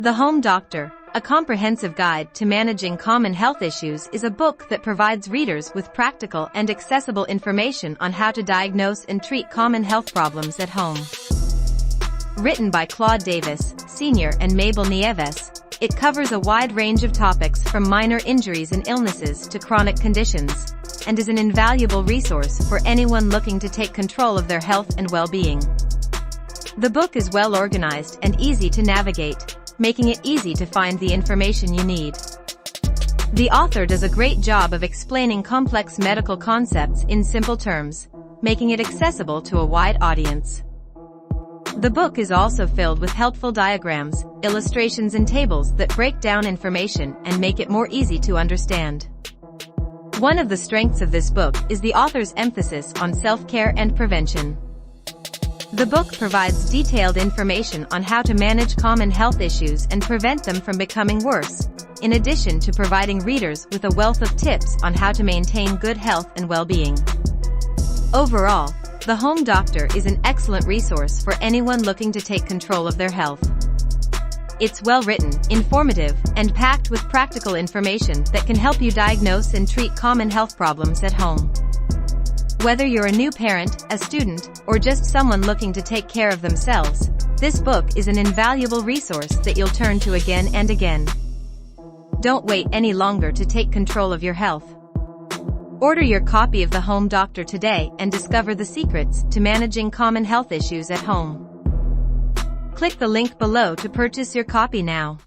The Home Doctor, a comprehensive guide to managing common health issues, is a book that provides readers with practical and accessible information on how to diagnose and treat common health problems at home. Written by Claude Davis, Sr. and Mabel Nieves, it covers a wide range of topics from minor injuries and illnesses to chronic conditions, and is an invaluable resource for anyone looking to take control of their health and well-being. The book is well organized and easy to navigate, making it easy to find the information you need. The author does a great job of explaining complex medical concepts in simple terms, making it accessible to a wide audience. The book is also filled with helpful diagrams, illustrations and tables that break down information and make it more easy to understand. One of the strengths of this book is the author's emphasis on self-care and prevention. The book provides detailed information on how to manage common health issues and prevent them from becoming worse, in addition to providing readers with a wealth of tips on how to maintain good health and well-being. Overall, The Home Doctor is an excellent resource for anyone looking to take control of their health. It's well-written, informative, and packed with practical information that can help you diagnose and treat common health problems at home. Whether you're a new parent, a student, or just someone looking to take care of themselves, this book is an invaluable resource that you'll turn to again and again. Don't wait any longer to take control of your health. Order your copy of The Home Doctor today and discover the secrets to managing common health issues at home. Click the link below to purchase your copy now.